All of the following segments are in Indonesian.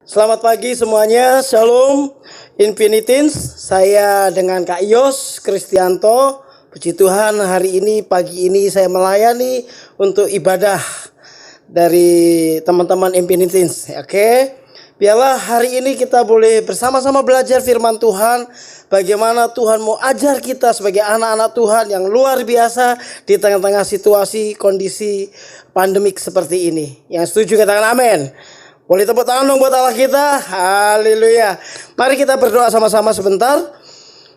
Selamat pagi semuanya, Shalom Infinitins. Saya dengan Kak Yos Kristianto. Puji Tuhan, hari ini, pagi ini saya melayani untuk ibadah dari teman-teman Infinitins. Oke, biarlah hari ini kita boleh bersama-sama belajar firman Tuhan. Bagaimana Tuhan mau ajar kita sebagai anak-anak Tuhan yang luar biasa di tengah-tengah situasi kondisi pandemik seperti ini. Yang setuju katakan amin. Boleh tepuk tangan dong buat Allah kita. Haleluya. Mari kita berdoa sama-sama sebentar.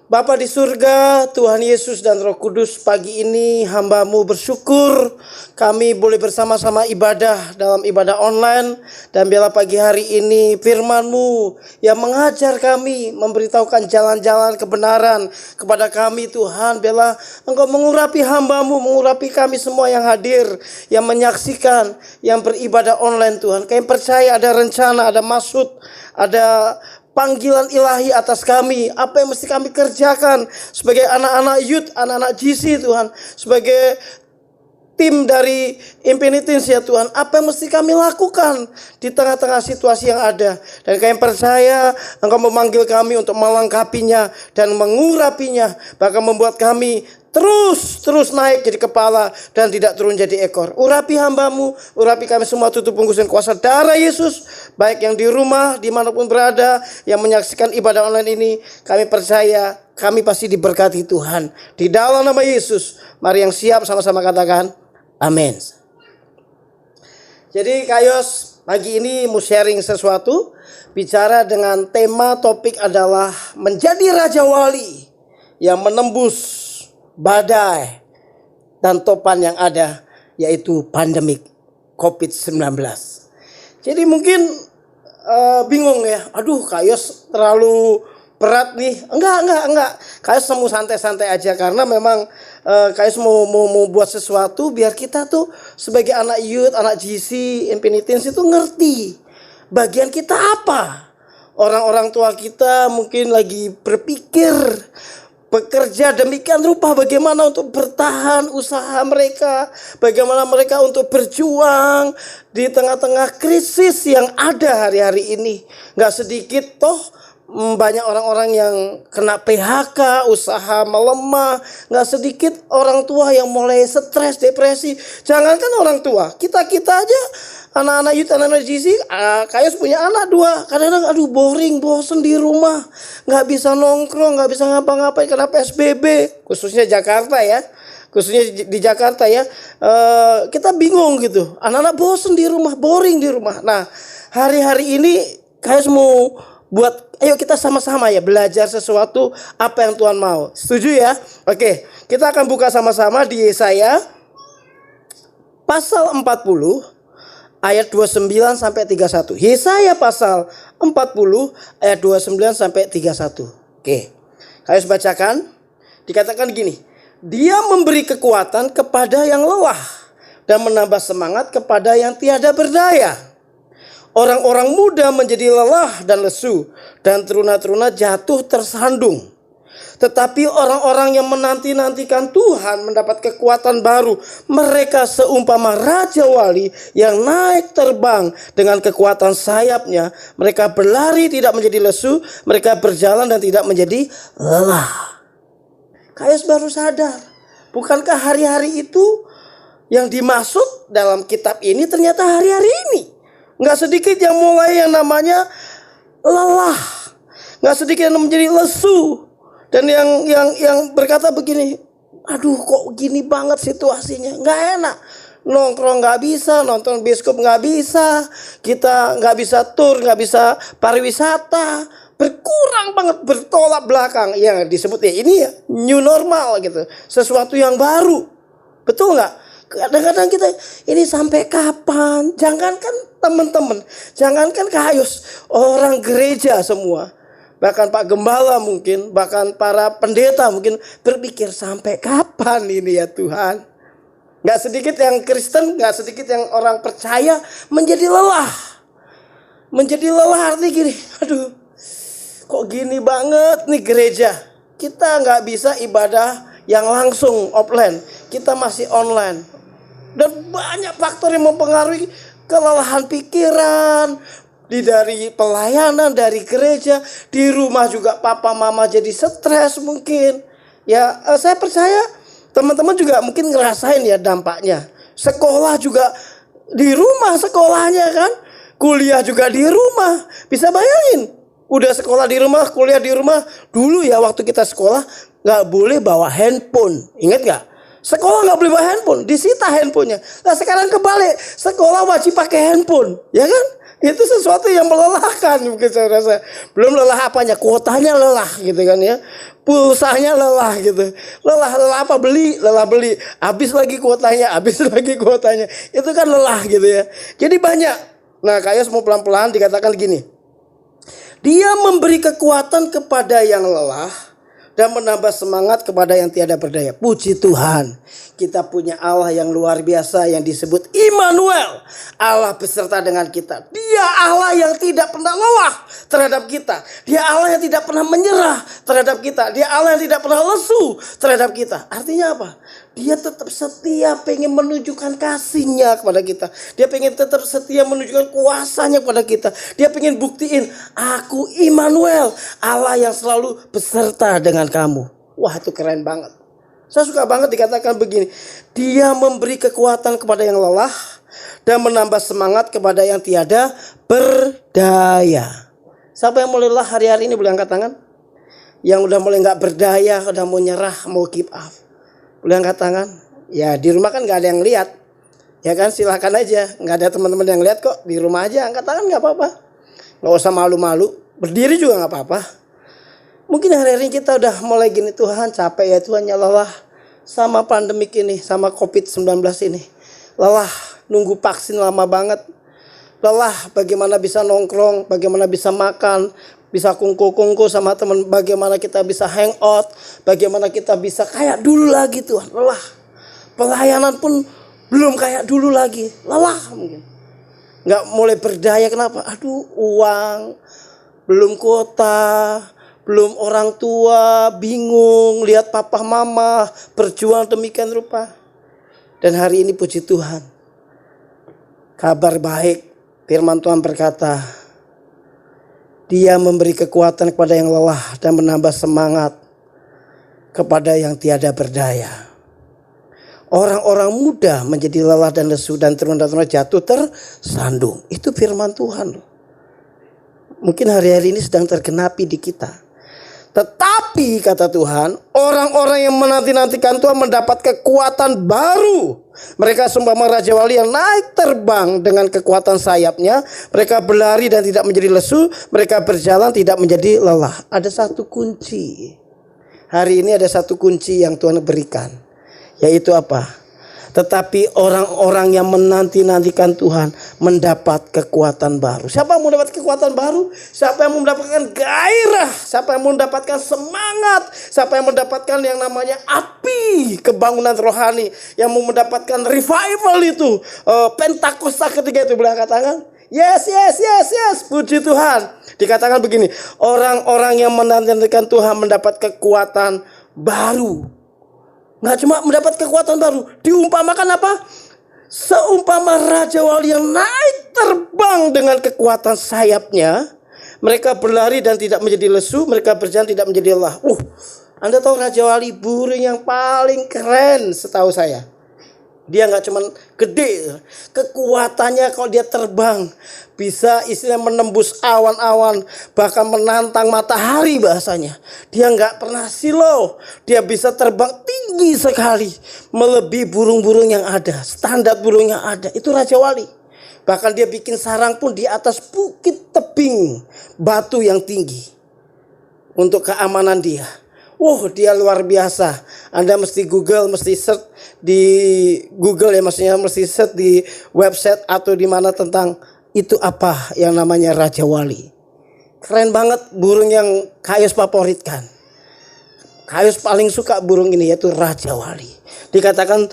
Bapa di surga, Tuhan Yesus dan Roh Kudus, pagi ini hamba-Mu bersyukur kami boleh bersama-sama ibadah dalam ibadah online. Dan biarlah pagi hari ini firman-Mu yang mengajar kami, memberitahukan jalan-jalan kebenaran kepada kami Tuhan. Biarlah Engkau mengurapi hamba-Mu, mengurapi kami semua yang hadir, yang menyaksikan, yang beribadah online Tuhan. Kami percaya ada rencana, ada maksud, ada panggilan ilahi atas kami. Apa yang mesti kami kerjakan sebagai anak-anak youth, anak-anak GC Tuhan, sebagai tim dari Infinitins ya Tuhan. Apa yang mesti kami lakukan di tengah-tengah situasi yang ada. Dan kami percaya Engkau memanggil kami untuk melengkapinya dan mengurapinya, bahkan membuat kami terus naik jadi kepala dan tidak turun jadi ekor. Urapi hamba-Mu, urapi kami semua, tutup bungkus dan kuasa darah Yesus. Baik yang di rumah, dimanapun berada, yang menyaksikan ibadah online ini, kami percaya kami pasti diberkati Tuhan. Di dalam nama Yesus, mari yang siap sama-sama katakan amin. Jadi Kak Yos pagi ini mau sharing sesuatu, bicara dengan tema topik adalah menjadi Raja Wali yang menembus badai dan topan yang ada, yaitu pandemik COVID-19. Jadi mungkin bingung ya, aduh Kak Yos terlalu berat nih. Enggak. Kak Yos mau santai-santai aja, karena memang Kak Yos mau buat sesuatu biar kita tuh sebagai anak youth, anak GC, Infinitins itu ngerti bagian kita apa. Orang-orang tua kita mungkin lagi berpikir, bekerja demikian rupa bagaimana untuk bertahan usaha mereka, bagaimana mereka untuk berjuang di tengah-tengah krisis yang ada hari-hari ini. Gak sedikit toh banyak orang-orang yang kena PHK, usaha melemah. Gak sedikit orang tua yang mulai stres, depresi. Jangankan orang tua, kita aja anak-anak youth, anak-anak GC, Kayos punya anak 2. Kadang-kadang aduh boring, bosen di rumah, gak bisa nongkrong, gak bisa ngapa-ngapain karena PSBB. Khususnya Jakarta ya, khususnya di Jakarta ya. Kita bingung gitu, anak-anak bosen di rumah, boring di rumah. Nah hari-hari ini Kayos mau buat, ayo kita sama-sama ya belajar sesuatu apa yang Tuhan mau. Setuju ya? Oke, kita akan buka sama-sama di Yesaya pasal 40 ayat 29 sampai 31. Yesaya pasal 40 ayat 29 sampai 31. Oke. Saya bacakan. Dikatakan gini, Dia memberi kekuatan kepada yang lelah dan menambah semangat kepada yang tiada berdaya. Orang-orang muda menjadi lelah dan lesu, dan teruna-teruna jatuh tersandung. Tetapi orang-orang yang menanti-nantikan Tuhan mendapat kekuatan baru. Mereka seumpama Raja Wali yang naik terbang dengan kekuatan sayapnya. Mereka berlari tidak menjadi lesu, mereka berjalan dan tidak menjadi lelah. Kayos baru sadar, bukankah hari-hari itu yang dimaksud dalam kitab ini ternyata hari-hari ini. Gak sedikit yang mulai yang namanya lelah, gak sedikit yang menjadi lesu. Dan yang berkata begini, aduh kok gini banget situasinya, gak enak. Nongkrong gak bisa, nonton bioskop gak bisa, kita gak bisa tur, gak bisa pariwisata, berkurang banget, bertolak belakang. Yang disebut ya ini ya new normal gitu, sesuatu yang baru. Betul gak? Kadang-kadang kita ini sampai kapan? Jangankan teman-teman, jangankan Kayos, orang gereja semua, bahkan Pak Gembala mungkin, bahkan para pendeta mungkin berpikir sampai kapan ini ya Tuhan. Gak sedikit yang Kristen, gak sedikit yang orang percaya menjadi lelah. Menjadi lelah artinya gini, aduh kok gini banget nih gereja. Kita gak bisa ibadah yang langsung offline, kita masih online. Dan banyak faktor yang mempengaruhi kelelahan pikiran, dari pelayanan, dari gereja, di rumah juga papa mama jadi stres mungkin. Ya, saya percaya teman-teman juga mungkin ngerasain ya dampaknya. Sekolah juga di rumah sekolahnya kan. Kuliah juga di rumah. Bisa bayangin, udah sekolah di rumah, kuliah di rumah. Dulu ya waktu kita sekolah nggak boleh bawa handphone. Ingat nggak? Sekolah nggak boleh bawa handphone, disita handphonenya. Nah sekarang kebalik, sekolah wajib pakai handphone, ya kan? Itu sesuatu yang melelahkan mungkin saya rasa. Belum lelah apanya, kuotanya lelah gitu kan ya. Pulsanya lelah gitu. Lelah apa lelah beli. Habis lagi kuotanya, habis lagi kuotanya. Itu kan lelah gitu ya. Jadi banyak. Nah, Kayus mau pelan-pelan dikatakan gini. Dia memberi kekuatan kepada yang lelah dan menambah semangat kepada yang tiada berdaya. Puji Tuhan, kita punya Allah yang luar biasa yang disebut Immanuel. Allah beserta dengan kita. Dia Allah yang tidak pernah lelah terhadap kita. Dia Allah yang tidak pernah menyerah terhadap kita. Dia Allah yang tidak pernah lesu terhadap kita. Artinya apa? Dia tetap setia pengen menunjukkan kasihnya kepada kita. Dia pengen tetap setia menunjukkan kuasanya kepada kita. Dia pengen buktiin, aku Immanuel, Allah yang selalu beserta dengan kamu. Wah, itu keren banget. Saya suka banget dikatakan begini. Dia memberi kekuatan kepada yang lelah dan menambah semangat kepada yang tiada berdaya. Siapa yang mulai lelah hari-hari ini boleh angkat tangan? Yang udah mulai gak berdaya, udah mau nyerah, mau give up. Boleh angkat tangan? Ya di rumah kan gak ada yang lihat. Ya kan, silahkan aja. Gak ada teman-teman yang lihat kok. Di rumah aja angkat tangan gak apa-apa. Gak usah malu-malu. Berdiri juga gak apa-apa. Mungkin hari-hari kita udah mulai gini, Tuhan capek ya Tuhan, ya lelah sama pandemik ini, sama COVID-19 ini. Lelah nunggu vaksin lama banget. Lelah bagaimana bisa nongkrong, bagaimana bisa makan, bisa kungku-kungku sama teman, bagaimana kita bisa hangout, bagaimana kita bisa kayak dulu lagi Tuhan. Lelah. Pelayanan pun belum kayak dulu lagi. Lelah mungkin. Nggak mulai berdaya, kenapa? Aduh, uang, belum kuota, belum orang tua, bingung lihat papa mama berjuang demikian rupa. Dan hari ini puji Tuhan, kabar baik, firman Tuhan berkata, Dia memberi kekuatan kepada yang lelah dan menambah semangat kepada yang tiada berdaya. Orang-orang muda menjadi lelah dan lesu dan terunda-tunda jatuh tersandung. Itu firman Tuhan. Mungkin hari-hari ini sedang tergenapi di kita. Tetapi kata Tuhan, orang-orang yang menanti-nantikan Tuhan mendapat kekuatan baru. Mereka seumpama Raja Wali yang naik terbang dengan kekuatan sayapnya. Mereka berlari dan tidak menjadi lesu. Mereka berjalan tidak menjadi lelah. Ada satu kunci. Hari ini ada satu kunci yang Tuhan berikan. Yaitu apa? Tetapi orang-orang yang menanti-nantikan Tuhan mendapat kekuatan baru. Siapa yang mau mendapat kekuatan baru? Siapa yang mau mendapatkan gairah? Siapa yang mau mendapatkan semangat? Siapa yang mendapatkan yang namanya api kebangunan rohani? Yang mau mendapatkan revival itu, Pentakosta ketiga itu, boleh angkat tangan? Yes. Puji Tuhan. Dikatakan begini, orang-orang yang menanti-nantikan Tuhan mendapat kekuatan baru. Nggak cuma mendapat kekuatan baru, diumpamakan apa? Seumpama Raja Wali yang naik terbang dengan kekuatan sayapnya. Mereka berlari dan tidak menjadi lesu, mereka berjalan tidak menjadi lelah. Anda tahu Raja Wali burung yang paling keren setahu saya. Dia nggak cuma gede, kekuatannya kalau dia terbang bisa istilahnya menembus awan-awan, bahkan menantang matahari bahasanya. Dia nggak pernah silau, dia bisa terbang tinggi sekali, melebihi burung-burung yang ada, standar burung yang ada. Itu Raja Wali. Bahkan dia bikin sarang pun di atas bukit tebing batu yang tinggi untuk keamanan dia. Dia luar biasa. Anda mesti Google, mesti search di Google ya, maksudnya mesti search di website atau di mana tentang itu apa yang namanya Raja Wali. Keren banget burung yang Kayus favoritkan. Kayus paling suka burung ini yaitu Raja Wali. Dikatakan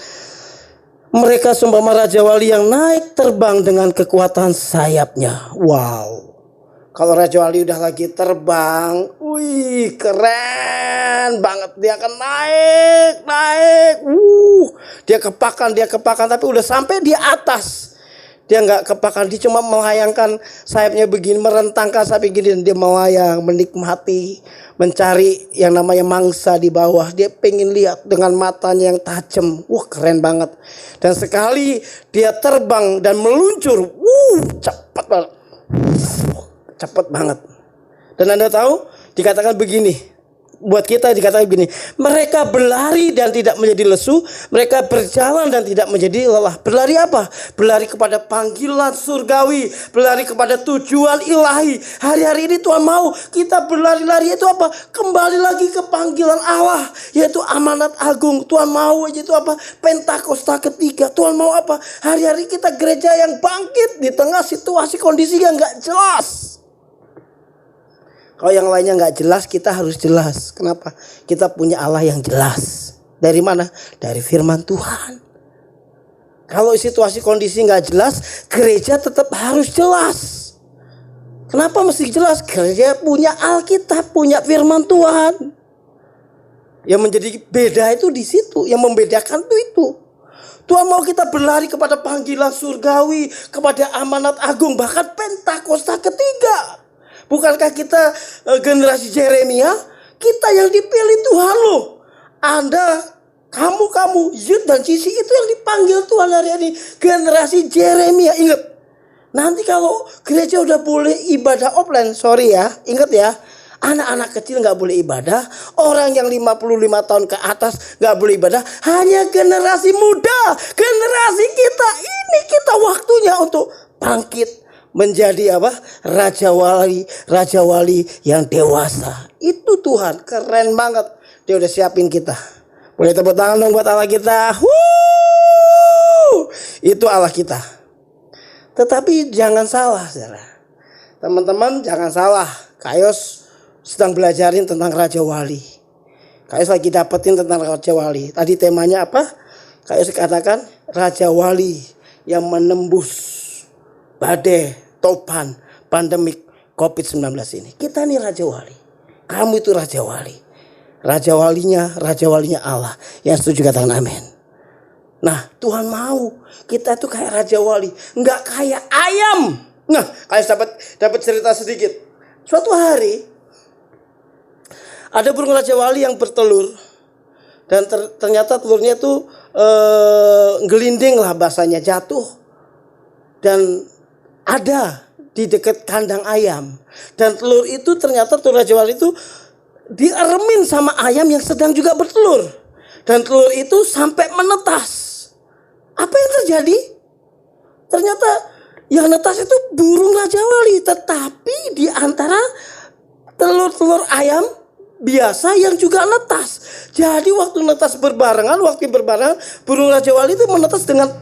mereka seumpama Raja Wali yang naik terbang dengan kekuatan sayapnya. Wow. Kalau Raja Wali udah lagi terbang, wih keren banget. Dia akan naik. Dia kepakan, tapi udah sampai di atas. Dia nggak kepakan, dia cuma melayangkan sayapnya begini, merentangkan sayap begini, dan dia melayang, menikmati, mencari yang namanya mangsa di bawah. Dia pengen lihat dengan matanya yang tajam. Wah, keren banget. Dan sekali dia terbang dan meluncur, cepat banget. Cepat banget. Dan Anda tahu, dikatakan begini. Buat kita dikatakan begini, mereka berlari dan tidak menjadi lesu, mereka berjalan dan tidak menjadi lelah. Berlari apa? Berlari kepada panggilan surgawi, berlari kepada tujuan ilahi. Hari-hari ini Tuhan mau kita berlari-lari itu apa? Kembali lagi ke panggilan Allah, yaitu amanat agung. Tuhan mau itu apa? Pentakosta ketiga. Tuhan mau apa? Hari-hari kita gereja yang bangkit di tengah situasi kondisi yang gak jelas. Kalau yang lainnya nggak jelas, kita harus jelas. Kenapa? Kita punya Allah yang jelas. Dari mana? Dari firman Tuhan. Kalau situasi kondisi nggak jelas, gereja tetap harus jelas. Kenapa mesti jelas? Gereja punya Alkitab, punya firman Tuhan. Yang menjadi beda itu di situ. Yang membedakan itu. Tuhan mau kita berlari kepada panggilan surgawi, kepada amanat agung, bahkan Pentakosta ketiga. Bukankah kita generasi Yeremia? Kita yang dipilih Tuhan loh. Anda, kamu, Yud dan Cici itu yang dipanggil Tuhan hari ini. Generasi Yeremia. Ingat, nanti kalau gereja udah boleh ibadah offline, sorry ya, ingat ya. Anak-anak kecil gak boleh ibadah. Orang yang 55 tahun ke atas gak boleh ibadah. Hanya generasi muda, generasi kita. Ini kita waktunya untuk bangkit. Menjadi apa? Raja wali yang dewasa. Itu Tuhan, keren banget. Dia udah siapin kita. Boleh tepuk tangan dong buat Allah kita. Itu Allah kita. Tetapi jangan salah, saudara. Teman-teman jangan salah. Kayos sedang belajarin tentang Raja Wali. Kayos lagi dapetin tentang Raja Wali. Tadi temanya apa? Kayos katakan Raja Wali yang menembus badai, topan, pandemik COVID-19 ini. Kita nih Raja Wali. Kamu itu Raja Wali. Raja walinya Allah. Yang setuju katakan amin. Nah, Tuhan mau kita itu kayak Raja Wali, enggak kayak ayam. Nah, kalian dapat cerita sedikit. Suatu hari ada burung Raja Wali yang bertelur. Dan ternyata telurnya itu gelinding lah bahasanya, jatuh. Dan ada di dekat kandang ayam. Dan telur itu ternyata telur Raja Wali itu dieremin sama ayam yang sedang juga bertelur. Dan telur itu sampai menetas. Apa yang terjadi? Ternyata yang netas itu burung Raja Wali. Tetapi di antara telur-telur ayam biasa yang juga netas. Jadi waktu netas berbarengan, burung Raja Wali itu menetas dengan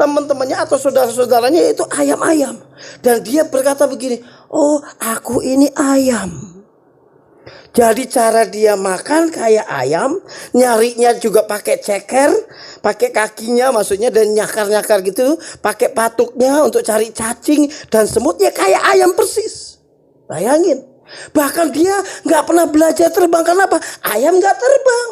teman-temannya atau saudara-saudaranya, yaitu ayam-ayam. Dan dia berkata begini, oh aku ini ayam. Jadi cara dia makan kayak ayam, nyarinya juga pakai ceker, pakai kakinya maksudnya, dan nyakar-nyakar gitu, pakai patuknya untuk cari cacing dan semutnya kayak ayam persis. Bayangin. Bahkan dia gak pernah belajar terbang. Kenapa? Ayam gak terbang,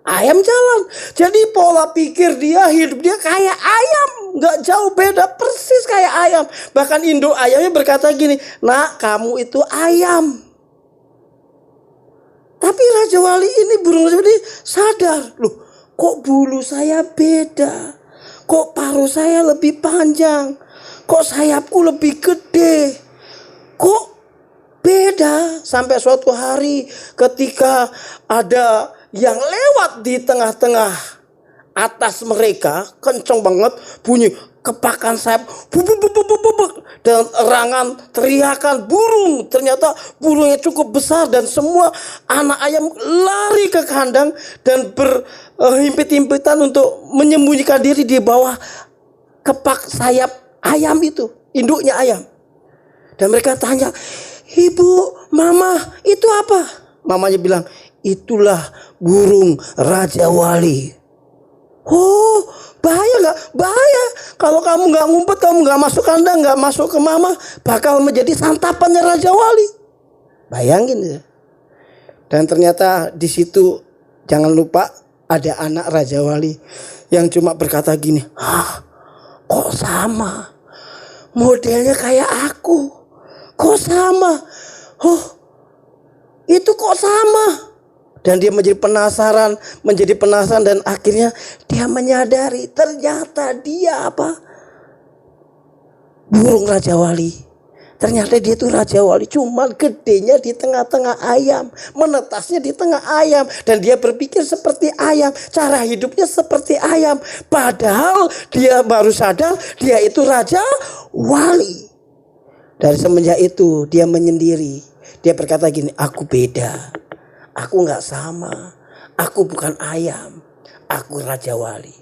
ayam jalan. Jadi pola pikir dia, hidup dia kayak ayam. Gak jauh beda, persis kayak ayam. Bahkan induk ayamnya berkata gini, nak kamu itu ayam. Tapi Raja Wali ini, burung Raja Wali sadar, loh kok bulu saya beda, kok paruh saya lebih panjang, kok sayapku lebih gede, kok beda. Sampai suatu hari ketika ada yang lewat di tengah-tengah atas mereka, kenceng banget bunyi kepakan sayap, dan erangan teriakan burung. Ternyata burungnya cukup besar dan semua anak ayam lari ke kandang dan berhimpit-himpitan untuk menyembunyikan diri di bawah kepak sayap ayam itu, induknya ayam. Dan mereka tanya, ibu, mama, itu apa? Mamanya bilang, itulah burung Raja Wali. Oh, bahaya gak? Bahaya. Kalau kamu gak ngumpet, kamu gak masuk kandang, gak masuk ke mama, bakal menjadi santapannya Raja Wali. Bayangin ya. Dan ternyata di situ jangan lupa ada anak Raja Wali yang cuma berkata gini, kok sama? modelnya kayak aku. Kok sama? Oh, itu kok sama? Dan dia menjadi penasaran dan akhirnya dia menyadari ternyata dia apa? Burung Raja Wali. Ternyata dia itu Raja Wali, cuman gedenya di tengah-tengah ayam, menetasnya di tengah ayam, dan dia berpikir seperti ayam, cara hidupnya seperti ayam, padahal dia baru sadar dia itu Raja Wali. Dari semenjak itu dia menyendiri, dia berkata gini, aku beda, aku gak sama, aku bukan ayam, aku Raja Wali.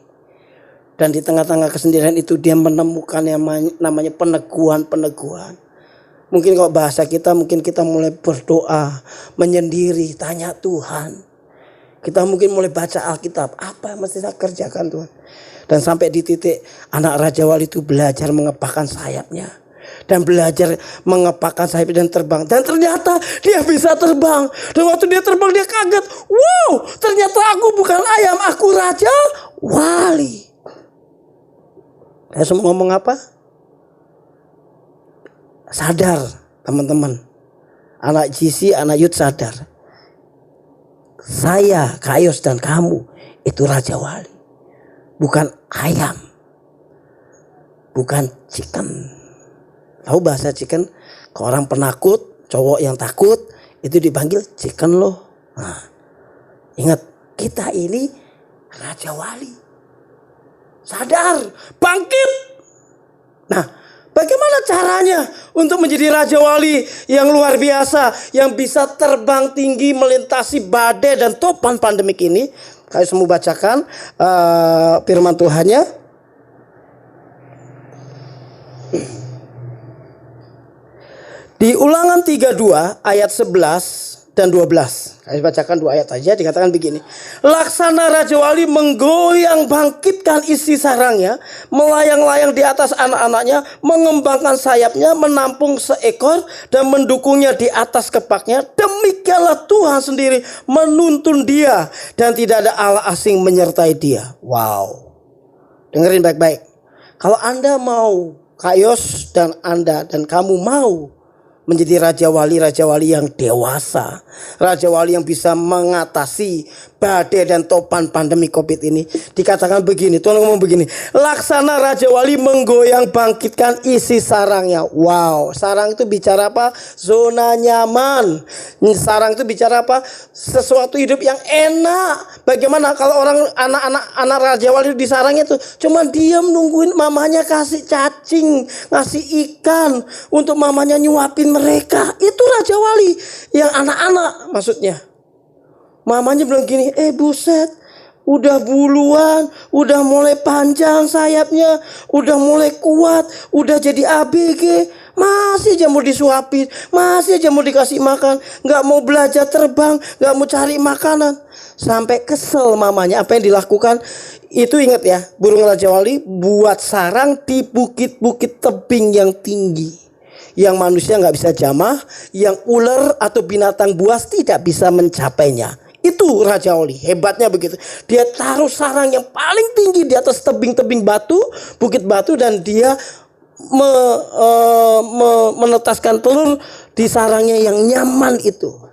Dan di tengah-tengah kesendirian itu dia menemukan yang namanya peneguhan. Mungkin kalau bahasa kita, mungkin kita mulai berdoa, menyendiri, tanya Tuhan. Kita mungkin mulai baca Alkitab, apa yang mesti saya kerjakan Tuhan. Dan sampai di titik anak Raja Wali itu belajar mengepakkan sayapnya. Dan belajar mengepakkan sayap dan terbang. Dan ternyata dia bisa terbang. Dan waktu dia terbang dia kaget. Wow, ternyata aku bukan ayam, aku Raja Wali. Saya semua ngomong apa? Sadar teman-teman, anak GC, anak Youth sadar. Saya, Kayos dan kamu itu Raja Wali. Bukan ayam. Bukan chicken. Tahu bahasa chicken? Kalau orang penakut, cowok yang takut itu dipanggil chicken loh. Nah, ingat, kita ini Raja Wali. Sadar, bangkit. Nah, bagaimana caranya untuk menjadi Raja Wali yang luar biasa, yang bisa terbang tinggi melintasi badai dan topan pandemik ini? Kalian semua bacakan firman Tuhannya. Di Ulangan 32 ayat 11 dan 12. Saya bacakan 2 ayat saja, dikatakan begini. Laksana Raja Wali menggoyang bangkitkan isi sarangnya, melayang-layang di atas anak-anaknya, mengembangkan sayapnya, menampung seekor dan mendukungnya di atas kepaknya. Demikianlah Tuhan sendiri menuntun dia dan tidak ada Allah asing menyertai dia. Wow. Dengerin baik-baik. Kalau Anda mau, Kayos dan Anda dan kamu mau menjadi Raja Wali yang dewasa, Raja Wali yang bisa mengatasi badai dan topan pandemi COVID ini, dikatakan begini, Tuhan ngomong begini, laksana Raja Wali menggoyang bangkitkan isi sarangnya. Wow, sarang itu bicara apa? Zona nyaman. Sarang itu bicara apa? Sesuatu hidup yang enak. Bagaimana kalau orang anak Raja Wali di sarangnya tuh cuma diam nungguin mamanya kasih cacing, ngasih ikan untuk mamanya nyuapin mereka. Itu Raja Wali yang anak-anak maksudnya. Mamanya bilang gini, buset, udah buluan, udah mulai panjang sayapnya, udah mulai kuat, udah jadi ABG, masih aja mau disuapin, masih aja mau dikasih makan, gak mau belajar terbang, gak mau cari makanan. Sampai kesel mamanya. Apa yang dilakukan? Itu ingat ya, burung Raja Wali buat sarang di bukit-bukit tebing yang tinggi, yang manusia gak bisa jamah, yang ular atau binatang buas tidak bisa mencapainya. Itu Raja Wali, hebatnya begitu. Dia taruh sarang yang paling tinggi di atas tebing-tebing batu, bukit batu, dan dia menetaskan telur di sarangnya yang nyaman itu.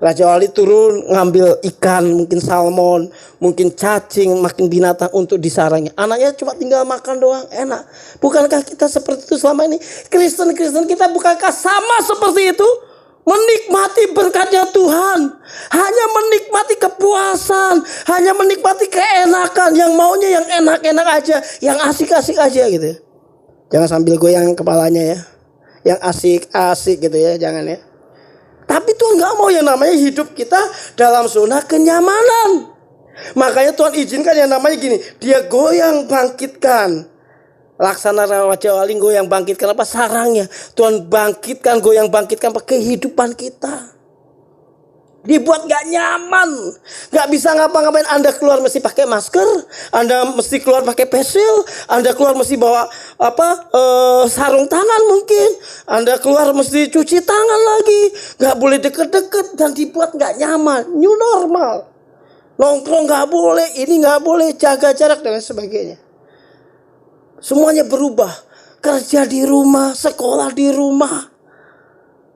Raja Wali turun ngambil ikan, mungkin salmon, mungkin cacing, makin binatang untuk di sarangnya. Anaknya cuma tinggal makan doang, enak. Bukankah kita seperti itu selama ini? Kristen kita bukankah sama seperti itu? Menikmati berkatnya Tuhan, hanya menikmati kepuasan, hanya menikmati keenakan, yang maunya yang enak-enak aja, yang asik-asik aja gitu. Jangan sambil goyang kepalanya ya, yang asik-asik gitu ya, jangan ya. Tapi Tuhan gak mau yang namanya hidup kita dalam zona kenyamanan. Makanya Tuhan izinkan yang namanya gini, dia goyang bangkitkan. Laksana Raja Wali goyang bangkitkan apa? Sarangnya. Tuhan bangkitkan, goyang bangkitkan apa? Kehidupan kita. Dibuat gak nyaman, gak bisa ngapa-ngapain. Anda keluar mesti pakai masker, Anda mesti keluar pakai pesil, Anda keluar mesti bawa sarung tangan mungkin, Anda keluar mesti cuci tangan lagi, gak boleh deket-deket, dan dibuat gak nyaman. New normal. Nongkrong gak boleh, ini gak boleh, jaga jarak dan sebagainya. Semuanya berubah. kerja di rumah, sekolah di rumah.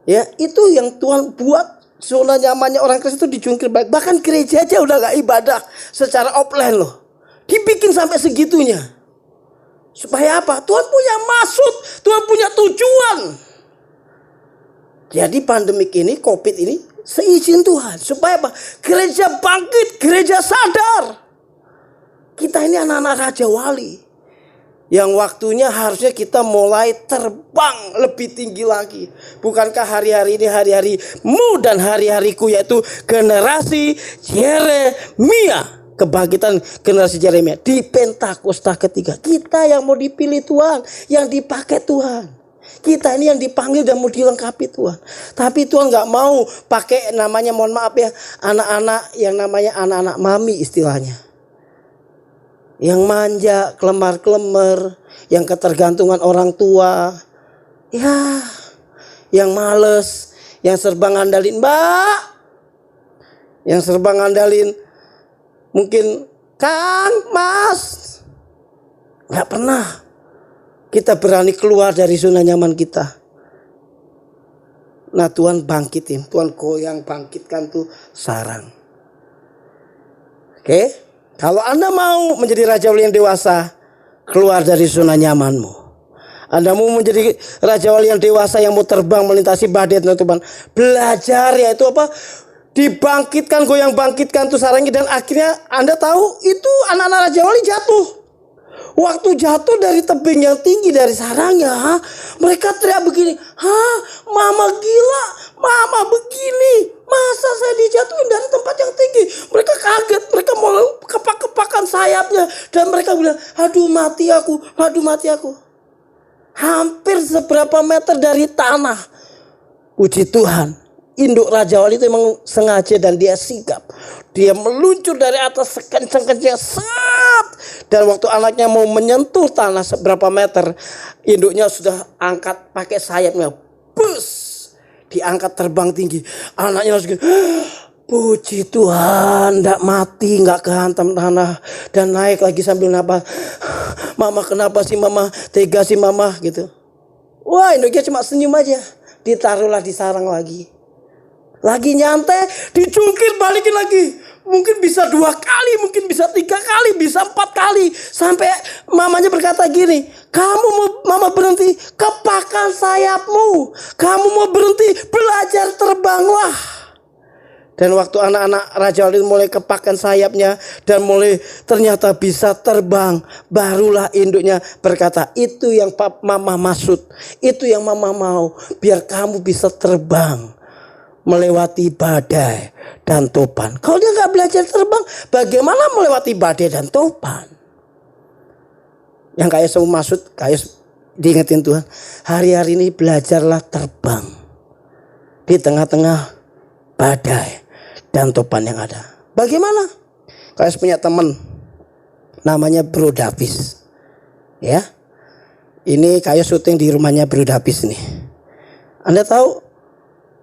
Ya, itu yang Tuhan buat zona nyamannya orang Kristen itu dijungkir baik. Bahkan gereja aja udah gak ibadah secara offline loh. Dibikin sampai segitunya. Supaya apa? Tuhan punya maksud, Tuhan punya tujuan. Jadi pandemik ini, COVID ini seizin Tuhan. Supaya apa? Gereja bangkit, gereja sadar. Kita ini anak-anak Raja Wali. Yang waktunya harusnya kita mulai terbang lebih tinggi lagi. Bukankah hari-hari ini hari-harimu dan hari-hariku, yaitu generasi Yeremia. Kebangkitan generasi Yeremia di Pentakosta ketiga. Kita yang mau dipilih Tuhan, yang dipakai Tuhan. Kita ini yang dipanggil dan mau dilengkapi Tuhan. Tapi Tuhan gak mau pakai namanya, mohon maaf ya, anak-anak yang namanya anak-anak mami istilahnya. Yang manja, kelemar-kelemar, yang ketergantungan orang tua. Ya, yang males, yang serba ngandalin mbak. Yang serba ngandalin mungkin Kang, Mas. Gak pernah kita berani keluar dari zona nyaman kita. Nah, Tuhan bangkitin, Tuhan goyang, bangkitkan tuh sarang. Oke, kalau Anda mau menjadi Raja Wali yang dewasa, keluar dari zona nyamanmu. Anda mau menjadi Raja Wali yang dewasa yang mau terbang melintasi badai dan Tuhan, belajar yaitu apa? Dibangkitkan, goyang bangkitkan tuh sarangnya. Dan akhirnya Anda tahu itu anak-anak Raja Wali jatuh. Waktu jatuh dari tebing yang tinggi dari sarangnya, mereka teriak begini, mama gila, mama begini, masa saya dijatuhin dari tempat yang tinggi. Mereka kaget, mereka mau kepak-kepakan sayapnya. Dan mereka bilang, aduh mati aku, aduh mati aku. Hampir seberapa meter dari tanah. Puji Tuhan, induk Raja Wali itu memang sengaja dan dia sigap. Dia meluncur dari atas sekencang-kencangnya, dan waktu anaknya mau menyentuh tanah seberapa meter, induknya sudah angkat pakai sayapnya, bus, diangkat terbang tinggi. Anaknya langsung, puji Tuhan, tidak mati, nggak kehantam tanah, dan naik lagi sambil napas. Mama kenapa sih mama, tega sih mama gitu. Wah, induknya cuma senyum aja, ditaruhlah di sarang lagi. Lagi nyantai, dijungkir balikin lagi. Mungkin bisa 2 kali, mungkin bisa 3 kali, bisa 4 kali. Sampai mamanya berkata gini, kamu mau mama berhenti, kepakan sayapmu. Kamu mau berhenti, belajar terbanglah. Dan waktu anak-anak Raja Wali mulai kepakan sayapnya dan mulai ternyata bisa terbang, barulah induknya berkata, itu yang mama maksud, itu yang mama mau, biar kamu bisa terbang melewati badai dan topan. Kalau dia nggak belajar terbang, bagaimana melewati badai dan topan? Yang kayak semua maksud, kayak diingetin Tuhan, hari-hari ini belajarlah terbang di tengah-tengah badai dan topan yang ada. Bagaimana? Kayak punya teman namanya Bro Davis, ya. Ini kayak syuting di rumahnya Bro Davis nih. Anda tahu?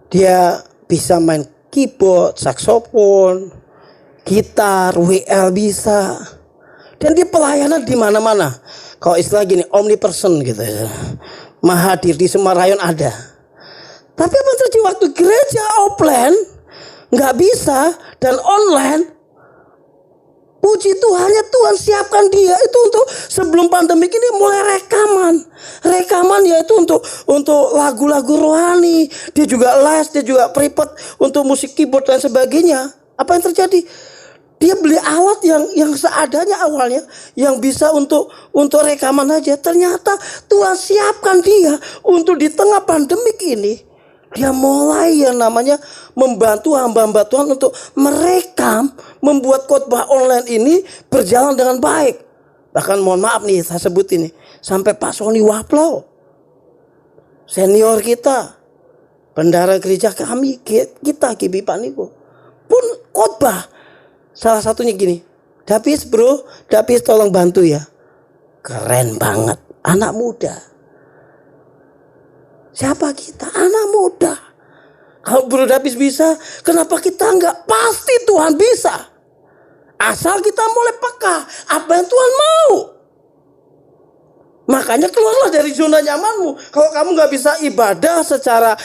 Dia bisa main keyboard, saksofon, gitar, WL bisa. Dan dia pelayanan di mana-mana. Kalau istilah gini, omnipresent gitu ya. Mahadir di semua rayon ada. Tapi apa terjadi waktu gereja offline nggak bisa dan online? Puji Tuhannya, Tuhan siapkan dia itu untuk sebelum pandemi ini mulai rekaman yaitu untuk lagu-lagu rohani. Dia juga les, dia juga private untuk musik keyboard dan sebagainya. Apa yang terjadi? Dia beli alat yang seadanya awalnya, yang bisa untuk rekaman aja. Ternyata Tuhan siapkan dia untuk di tengah pandemik ini. Dia mulai yang namanya membantu hamba-hamba Tuhan untuk merekam, membuat khotbah online ini berjalan dengan baik. Bahkan mohon maaf nih, saya sebut ini, sampai Pak Sony Waplau, senior kita, bendara gereja kami, kita GB Panipo, pun khotbah. Salah satunya gini, Davis bro, Davis tolong bantu ya. Keren banget, anak muda. Siapa kita? Anak muda. Kalau Bro Davis bisa, kenapa kita enggak? Pasti Tuhan bisa. Asal kita mulai peka apa yang Tuhan mau. Makanya keluarlah dari zona nyamanmu. Kalau kamu nggak bisa ibadah secara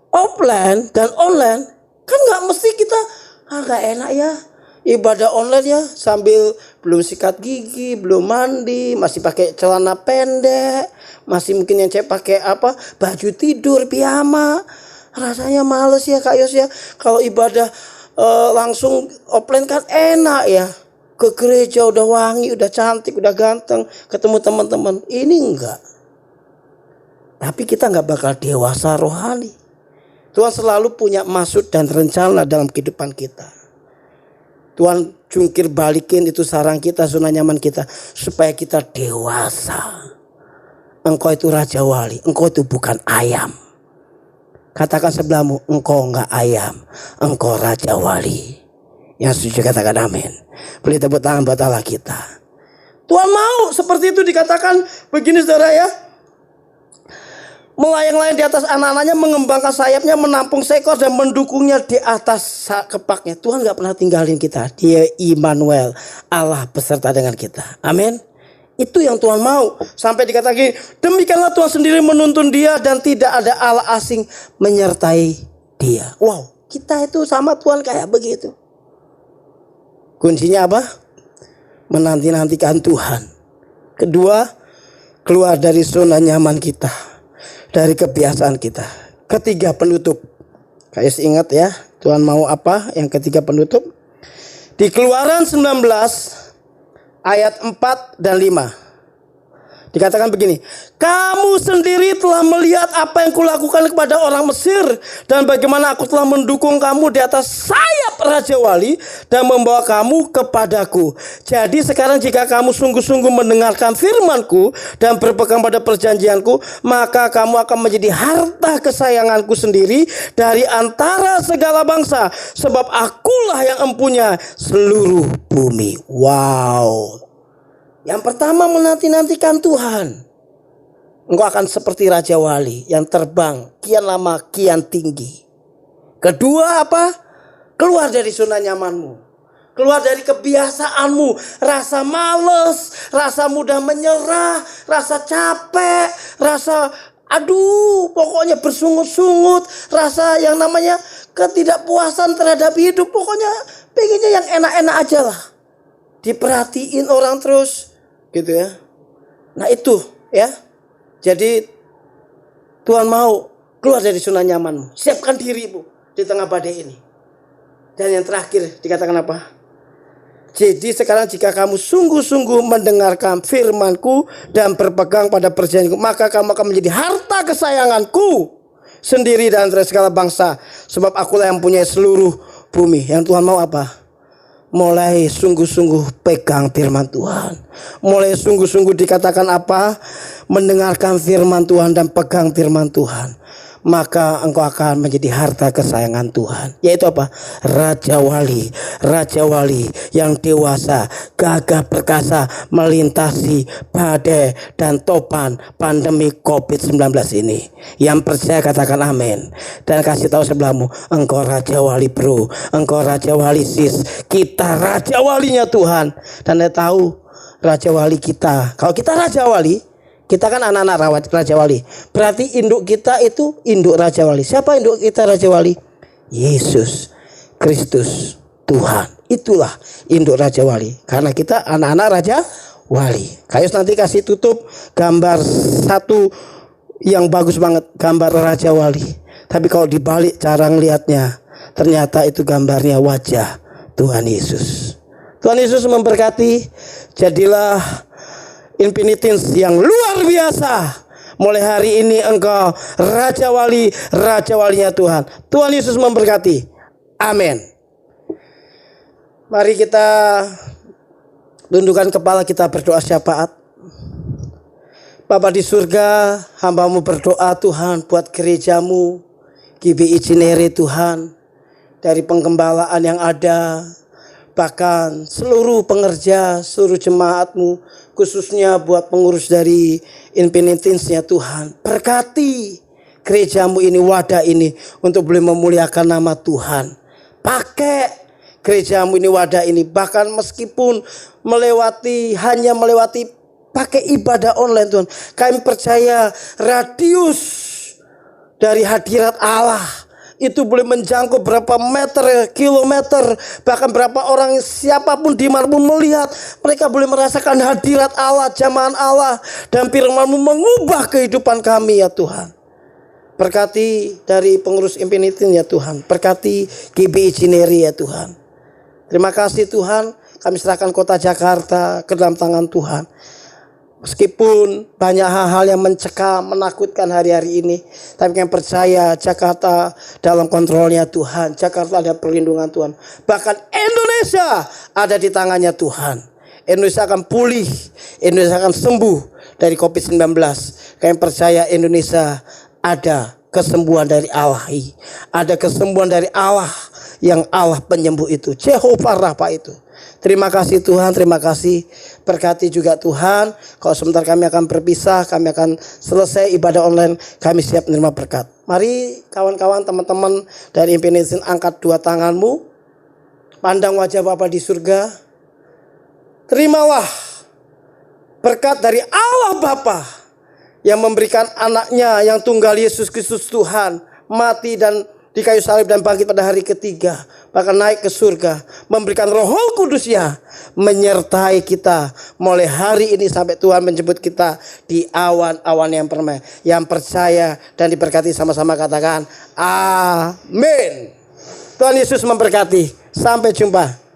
offline dan online, kan nggak mesti kita nggak enak ya ibadah online ya, sambil belum sikat gigi, belum mandi, masih pakai celana pendek, masih mungkin yang cewek pakai baju tidur piyama. Rasanya males ya Kak Yos ya. Kalau ibadah langsung offline kan enak ya. Ke gereja udah wangi, udah cantik, udah ganteng, ketemu teman-teman. Ini enggak. Tapi kita enggak bakal dewasa rohani. Tuhan selalu punya maksud dan rencana dalam kehidupan kita. Tuhan jungkir balikin itu sarang kita, zona nyaman kita, supaya kita dewasa. Engkau itu Raja Wali, engkau itu bukan ayam. Katakan sebelahmu, engkau enggak ayam, engkau Raja Wali. Yang setuju katakan amin. Beri tepuk tangan buat Allah kita. Tuhan mau seperti itu dikatakan begini saudara ya. Melayang-layang di atas anak-anaknya, mengembangkan sayapnya, menampung seekor dan mendukungnya di atas kepaknya. Tuhan gak pernah tinggalin kita. Dia Immanuel, Allah beserta dengan kita. Amin. Itu yang Tuhan mau. Sampai dikatakan demikianlah Tuhan sendiri menuntun dia dan tidak ada Allah asing menyertai dia. Wow, kita itu sama Tuhan kayak begitu. Kuncinya apa? Menanti-nantikan Tuhan. Kedua, keluar dari zona nyaman kita, dari kebiasaan kita. Ketiga, penutup. Kayak ingat ya, Tuhan mau apa? Yang ketiga, penutup. Di Keluaran 19 ayat 4 dan 5. Dikatakan begini, kamu sendiri telah melihat apa yang kulakukan kepada orang Mesir, dan bagaimana aku telah mendukung kamu di atas sayap Raja Wali dan membawa kamu kepadaku. Jadi sekarang jika kamu sungguh-sungguh mendengarkan firmanku dan berpegang pada perjanjianku, maka kamu akan menjadi harta kesayanganku sendiri dari antara segala bangsa, sebab akulah yang empunya seluruh bumi. Wow. Yang pertama, menanti-nantikan Tuhan. Engkau akan seperti Raja Wali yang terbang kian lama kian tinggi. Kedua apa? Keluar dari zona nyamanmu. Keluar dari kebiasaanmu. Rasa males, rasa mudah menyerah, rasa capek, rasa pokoknya bersungut-sungut. Rasa yang namanya ketidakpuasan terhadap hidup. Pokoknya pengennya yang enak-enak aja lah. Diperhatiin orang terus. Gitu ya. Nah itu ya. Jadi Tuhan mau keluar dari zona nyamanmu. Siapkan dirimu di tengah badai ini. Dan yang terakhir dikatakan apa? Jadi sekarang jika kamu sungguh-sungguh mendengarkan firmanku dan berpegang pada perjanjianku, maka kamu akan menjadi harta kesayanganku sendiri dan antara segala bangsa. Sebab akulah yang punya seluruh bumi. Yang Tuhan mau apa? Mulai sungguh-sungguh pegang firman Tuhan. Mulai sungguh-sungguh dikatakan apa? Mendengarkan firman Tuhan dan pegang firman Tuhan. Maka engkau akan menjadi harta kesayangan Tuhan. Yaitu apa? Raja Wali. Raja Wali yang dewasa, gagah perkasa, melintasi badai dan topan pandemi COVID-19 ini. Yang percaya katakan amin. Dan kasih tahu sebelahmu, engkau Raja Wali bro, engkau Raja Wali sis. Kita Raja Walinya Tuhan. Dan dia tahu Raja Wali kita. Kalau kita Raja Wali, kita kan anak-anak rawat Raja Wali. Berarti induk kita itu induk Raja Wali. Siapa induk kita Raja Wali? Yesus Kristus Tuhan. Itulah induk Raja Wali. Karena kita anak-anak Raja Wali. Kayus nanti kasih tutup gambar satu yang bagus banget. Gambar Raja Wali. Tapi kalau dibalik cara ngelihatnya, ternyata itu gambarnya wajah Tuhan Yesus. Tuhan Yesus memberkati. Jadilah Infinitins yang luar biasa. Mulai hari ini engkau Raja Wali, Raja Walinya Tuhan. Tuhan Yesus memberkati. Amin. Mari kita tundukkan kepala, kita berdoa syafaat. Bapa di surga, hamba-Mu berdoa Tuhan buat gerejamu GBI Cinere Tuhan. Dari penggembalaan yang ada, bahkan seluruh pengerja, seluruh jemaat-Mu, khususnya buat pengurus dari Infinitinsnya Tuhan. Berkati gerejamu ini, wadah ini, untuk boleh memuliakan nama Tuhan. Pakai gerejamu ini, wadah ini, bahkan meskipun hanya melewati pakai ibadah online Tuhan. Kami percaya radius dari hadirat Allah itu boleh menjangkau berapa meter, kilometer, bahkan berapa orang, siapapun dimanapun melihat, mereka boleh merasakan hadirat Allah, jamahan Allah, dan firman-Mu mengubah kehidupan kami ya Tuhan. Berkati dari pengurus Infinity ya Tuhan, berkati GBI Cineri ya Tuhan. Terima kasih Tuhan, kami serahkan kota Jakarta ke dalam tangan Tuhan. Meskipun banyak hal-hal yang mencekam, menakutkan hari-hari ini, tapi kami percaya Jakarta dalam kontrolnya Tuhan. Jakarta ada perlindungan Tuhan. Bahkan Indonesia ada di tangannya Tuhan. Indonesia akan pulih, Indonesia akan sembuh dari COVID-19. Kami percaya Indonesia ada kesembuhan dari Allah. Ada kesembuhan dari Allah, yang Allah penyembuh itu, Jehovah Rafa itu. Terima kasih Tuhan, terima kasih. Berkati juga Tuhan. Kalau sebentar kami akan berpisah, kami akan selesai ibadah online, kami siap menerima berkat. Mari kawan-kawan, teman-teman dari Infinity, angkat dua tanganmu, pandang wajah Bapa di surga. Terimalah berkat dari Allah Bapa yang memberikan anaknya yang tunggal, Yesus Kristus Tuhan, mati dan di kayu salib dan bangkit pada hari ketiga, bahkan naik ke surga, memberikan Roh Kudus-Nya menyertai kita mulai hari ini sampai Tuhan menjemput kita di awan-awan yang permai. Yang percaya dan diberkati sama-sama katakan amin. Tuhan Yesus memberkati. Sampai jumpa.